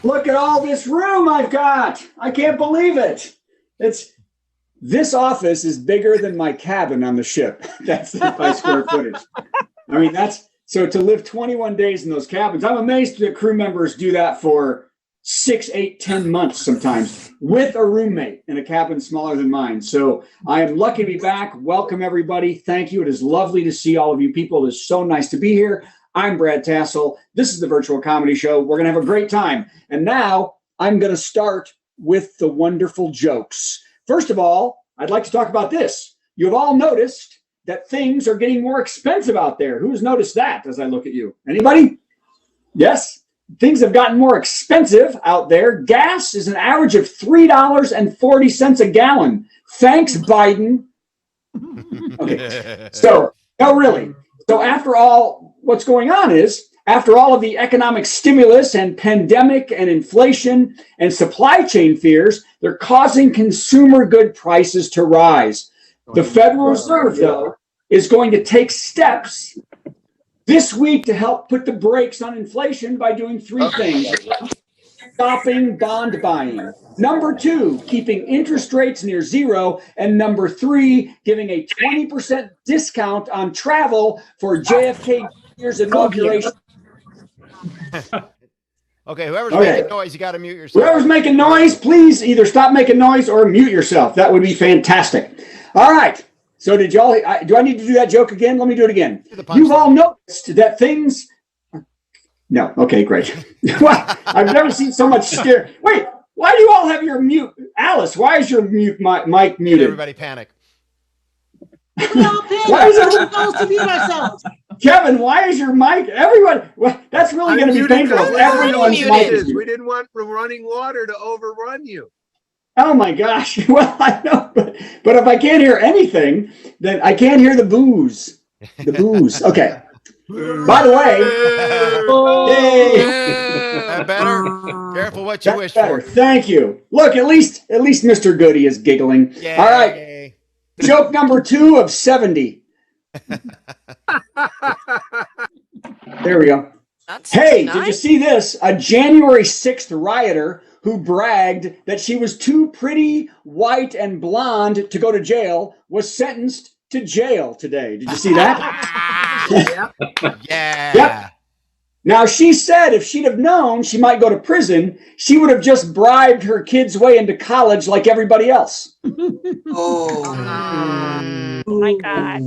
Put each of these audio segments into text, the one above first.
Look at all this room I've got. I can't believe it. This office is bigger than my cabin on the ship. That's by square footage. I mean, so to live 21 days in those cabins, I'm amazed that crew members do that for 6, 8, 10 months sometimes with a roommate in a cabin smaller than mine. So I am lucky to be back. Welcome, everybody. Thank you. It is lovely to see all of you people. It is so nice to be here. I'm Brad Tassell. This is the Virtual Comedy Show. We're going to have a great time. And now I'm going to start with the wonderful jokes. First of all, I'd like to talk about this. You've all noticed that things are getting more expensive out there. Who's noticed that as I look at you? Anybody? Yes? Things have gotten more expensive out there. Gas is an average of $3.40 a gallon. Thanks, Biden. Okay. So, no, really. So after all, what's going on is, after all of the economic stimulus and pandemic and inflation and supply chain fears, they're causing consumer good prices to rise. The Federal Reserve, though, is going to take steps this week to help put the brakes on inflation by doing three things. Stopping bond buying. Number 2, keeping interest rates near zero. And number 3, giving a 20% discount on travel for JFK Jr.'s inauguration. Okay, whoever's making noise, you got to mute yourself. Whoever's making noise, please either stop making noise or mute yourself. That would be fantastic. All right. So do I need to do that joke again? Let me do it again. You've all noticed that things... No. Okay, great. I've never seen so much stare. Wait, why do you all have your mute? Alice, why is your mic muted? Everybody panic. We all panic. Why is it supposed to mute ourselves? Kevin, why is your mic? Everyone, that's really going to be painful. Everyone's mic is muted. We didn't want running water to overrun you. Oh my gosh. Well, I know, but if I can't hear anything, then I can't hear the booze. The booze. Okay. By the way, That better. Careful what you wish for. Thank you. Look, at least Mr. Goody is giggling. Yay. All right. Joke number 2 of 70. There we go. Hey, did you see this? A January 6th rioter who bragged that she was too pretty, white, and blonde to go to jail was sentenced to jail today. Did you see that? Yeah. Yep. Now, she said if she'd have known she might go to prison, she would have just bribed her kid's way into college like everybody else. Oh my God.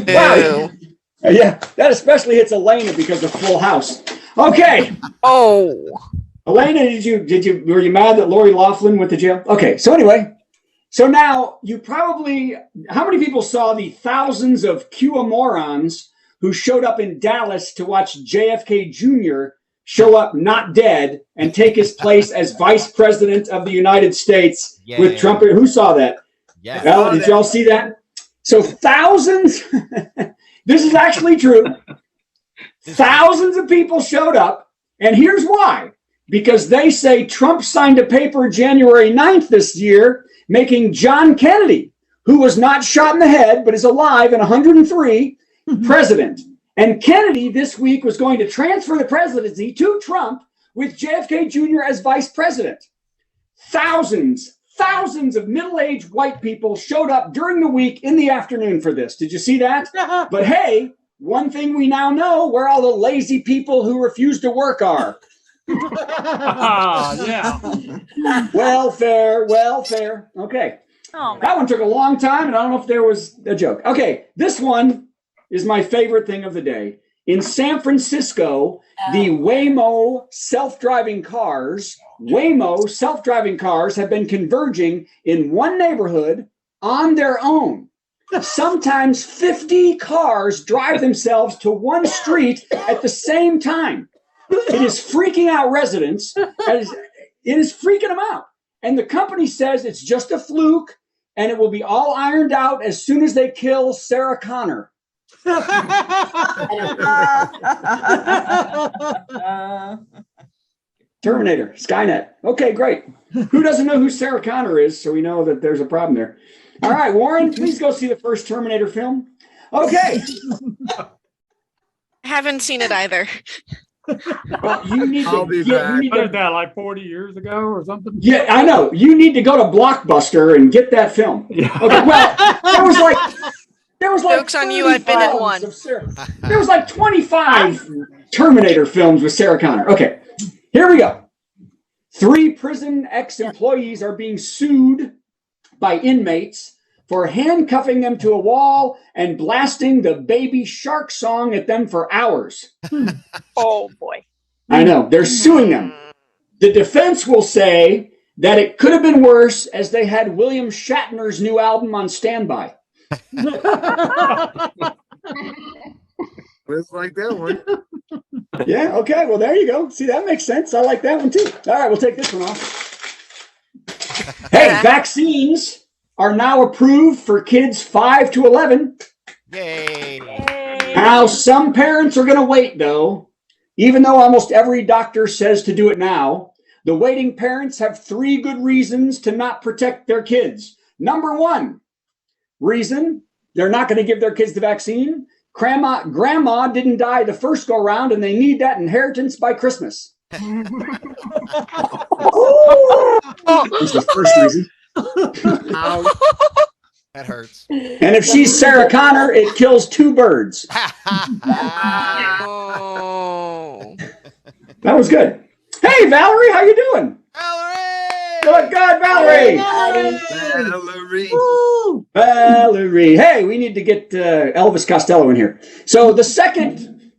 Wow. Yeah, that especially hits Elena because of Full House. Okay. Oh. Elena, were you mad that Lori Loughlin went to jail? Okay, so anyway, so now how many people saw the thousands of QA-morons who showed up in Dallas to watch JFK Jr. show up not dead and take his place as Vice President of the United States with Trump? Who saw that? Yeah. Well, did y'all see that? So thousands, this is actually true. Thousands of people showed up, and here's why. Because they say Trump signed a paper January 9th this year making John Kennedy, who was not shot in the head but is alive and 103, president. And Kennedy this week was going to transfer the presidency to Trump with JFK Jr. as vice president. Thousands of middle-aged white people showed up during the week in the afternoon for this. Did you see that? But hey, one thing we now know, where all the lazy people who refuse to work are. Yeah. Welfare. Okay. Oh, that one took a long time, and I don't know if there was a joke. Okay, this one is my favorite thing of the day. In San Francisco, the Waymo self-driving cars have been converging in one neighborhood on their own. Sometimes 50 cars drive themselves to one street at the same time. It is freaking out residents. It is freaking them out. And the company says it's just a fluke and it will be all ironed out as soon as they kill Sarah Connor. Terminator, Skynet. Okay, great. Who doesn't know who Sarah Connor is? So we know that there's a problem there. All right, Warren, please go see the first Terminator film. Okay. Haven't seen it either. Well, you need I'll to be get, back. you need What is to, that, like 40 years ago or something? yeah, I know. You need to go to Blockbuster and get that film. Yeah. Okay, well, there was like Joke's on you, I've been in 30 one. films of Sarah. There was like 25 Terminator films with Sarah Connor. Okay, here we go. 3 prison ex-employees are being sued by inmates for handcuffing them to a wall and blasting the Baby Shark song at them for hours. Oh boy. I know, they're suing them. The defense will say that it could have been worse as they had William Shatner's new album on standby. Just like that one. Yeah, okay, well, there you go. See, that makes sense. I like that one too. All right, we'll take this one off. Hey, vaccines are now approved for kids 5 to 11. Yay. Now, some parents are going to wait, though. Even though almost every doctor says to do it now, the waiting parents have 3 good reasons to not protect their kids. Number 1 reason, they're not going to give their kids the vaccine. Grandma didn't die the first go round, and they need that inheritance by Christmas. That's the first reason. That hurts. And if she's Sarah Connor, it kills 2 birds. Oh. That was good. Hey, Valerie, how you doing? Valerie! Good, Valerie. Valerie. Valerie. Hey, we need to get Elvis Costello in here. So the second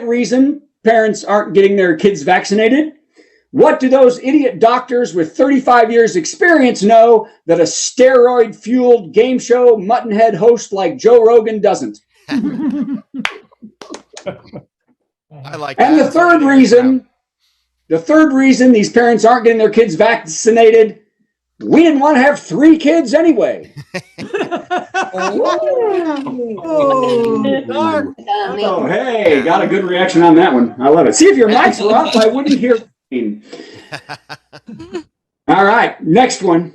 reason parents aren't getting their kids vaccinated, what do those idiot doctors with 35 years experience know that a steroid-fueled game show muttonhead host like Joe Rogan doesn't? I like And that. the third reason these parents aren't getting their kids vaccinated, we didn't want to have 3 kids anyway. Oh, hey, got a good reaction on that one. I love it. See, if your mics were up, I wouldn't hear. All right, next one.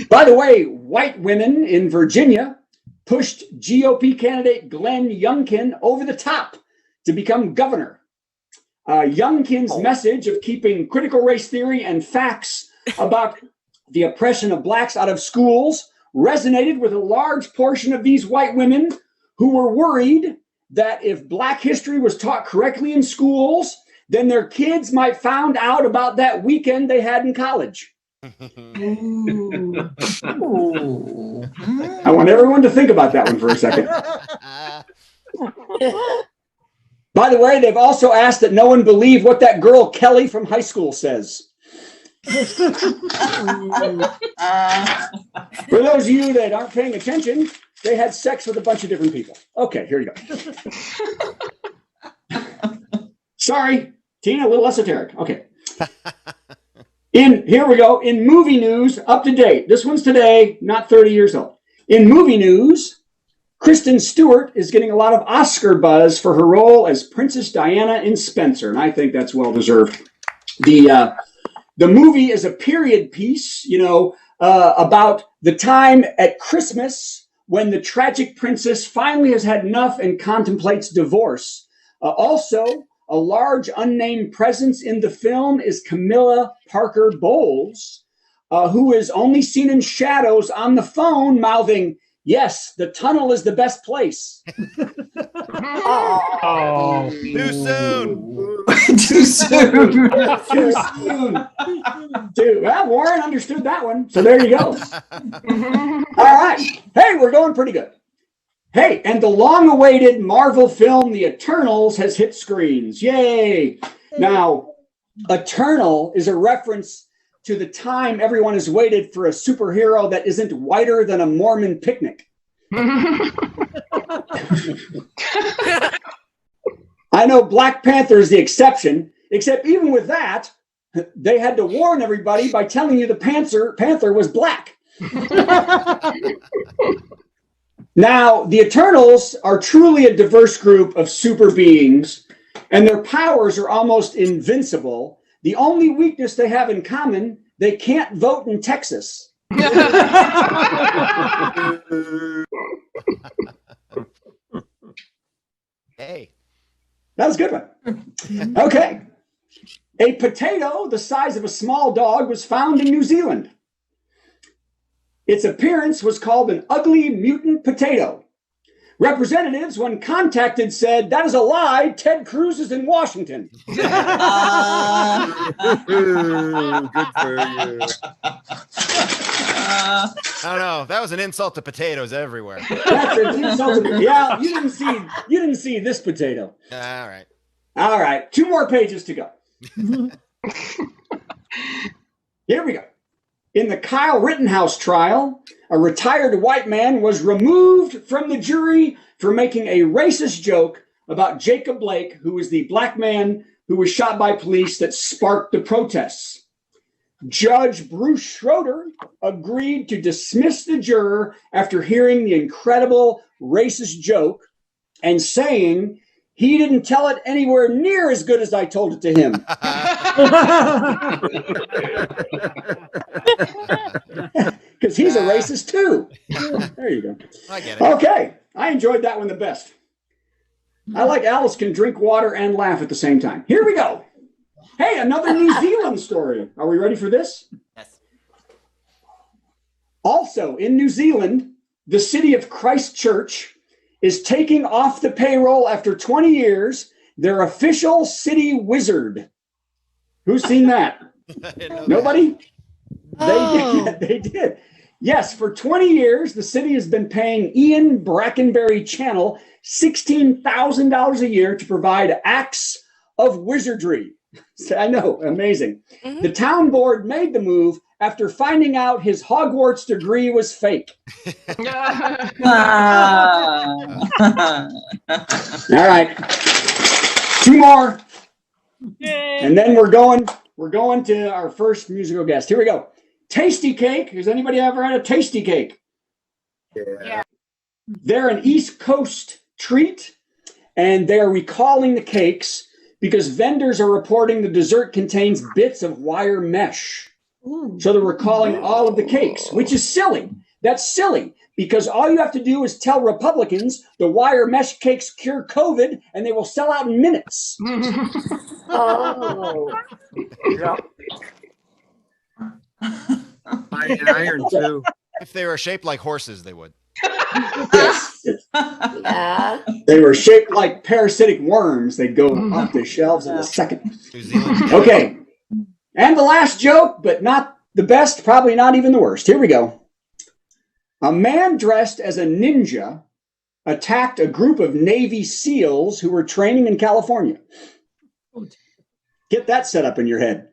By the way, white women in Virginia pushed GOP candidate Glenn Youngkin over the top to become governor. Youngkin's message of keeping critical race theory and facts about the oppression of blacks out of schools resonated with a large portion of these white women who were worried that if black history was taught correctly in schools, then their kids might find out about that weekend they had in college. I want everyone to think about that one for a second. By the way, they've also asked that no one believe what that girl Kelly from high school says. For those of you that aren't paying attention, they had sex with a bunch of different people. Okay, here you go. Sorry, Tina, a little esoteric. Okay. Here we go. In movie news, up to date. This one's today, not 30 years old. In movie news, Kristen Stewart is getting a lot of Oscar buzz for her role as Princess Diana in Spencer, and I think that's well deserved. The movie is a period piece, about the time at Christmas when the tragic princess finally has had enough and contemplates divorce. Also, a large unnamed presence in the film is Camilla Parker Bowles, who is only seen in shadows on the phone mouthing, "Yes, the tunnel is the best place." Oh. Too soon. Too soon. Too soon. Dude, well, Warren understood that one. So there you go. All right. Hey, we're going pretty good. Hey, and the long-awaited Marvel film, The Eternals, has hit screens. Yay. Now, Eternal is a reference to the time everyone has waited for a superhero that isn't whiter than a Mormon picnic. I know Black Panther is the exception, except even with that, they had to warn everybody by telling you the Panther was black. Now, the Eternals are truly a diverse group of super beings, and their powers are almost invincible. The only weakness they have in common, they can't vote in Texas. That was a good one. Okay. A potato the size of a small dog was found in New Zealand. Its appearance was called an ugly mutant potato. Representatives, when contacted, said, "That is a lie. Ted Cruz is in Washington." Good for you. I don't know. That was an insult to potatoes everywhere. That's an insult to- Yeah, you didn't see this potato. All right. All right, 2 more pages to go. Here we go. In the Kyle Rittenhouse trial, a retired white man was removed from the jury for making a racist joke about Jacob Blake, who was the black man who was shot by police that sparked the protests. Judge Bruce Schroeder agreed to dismiss the juror after hearing the incredible racist joke and saying he didn't tell it anywhere near as good as I told it to him. Because he's a racist too. There you go. I get it. Okay, I enjoyed that one the best. I like Alice can drink water and laugh at the same time. Here we go. Hey, another New Zealand story. Are we ready for this? Yes. Also, in New Zealand, the city of Christchurch is taking off the payroll after 20 years their official city wizard. Who's seen that? I didn't know that. Nobody? Oh. They did. Yes, for 20 years, the city has been paying Ian Brackenbury Channel $16,000 a year to provide acts of wizardry. I know, amazing. Mhm. The town board made the move after finding out his Hogwarts degree was fake. All right, 2 more, and then we're going to our first musical guest. Here we go. Tasty cake. Has anybody ever had a tasty cake? Yeah. They're an East Coast treat, and they're recalling the cakes because vendors are reporting the dessert contains bits of wire mesh. So they're recalling all of the cakes, which is silly. That's silly because all you have to do is tell Republicans the wire mesh cakes cure COVID and they will sell out in minutes. Oh. Iron too. If they were shaped like horses, they would. Yes. Yeah. They were shaped like parasitic worms. They'd go off the shelves in a second. New Zealand. Okay. And the last joke, but not the best, probably not even the worst. Here we go. A man dressed as a ninja attacked a group of Navy SEALs who were training in California. Get that set up in your head.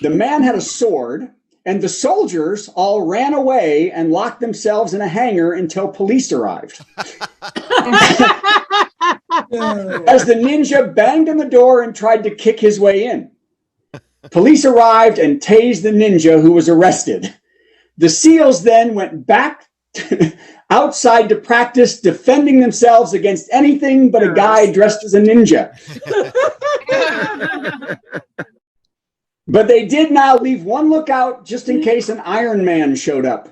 The man had a sword, and the soldiers all ran away and locked themselves in a hangar until police arrived. As the ninja banged on the door and tried to kick his way in. Police arrived and tased the ninja who was arrested. The SEALs then went back outside to practice defending themselves against anything but a guy dressed as a ninja. But they did now leave one lookout just in case an Iron Man showed up.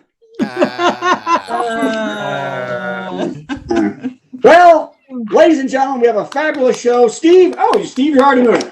Well, ladies and gentlemen, we have a fabulous show. Steve, you're already moving.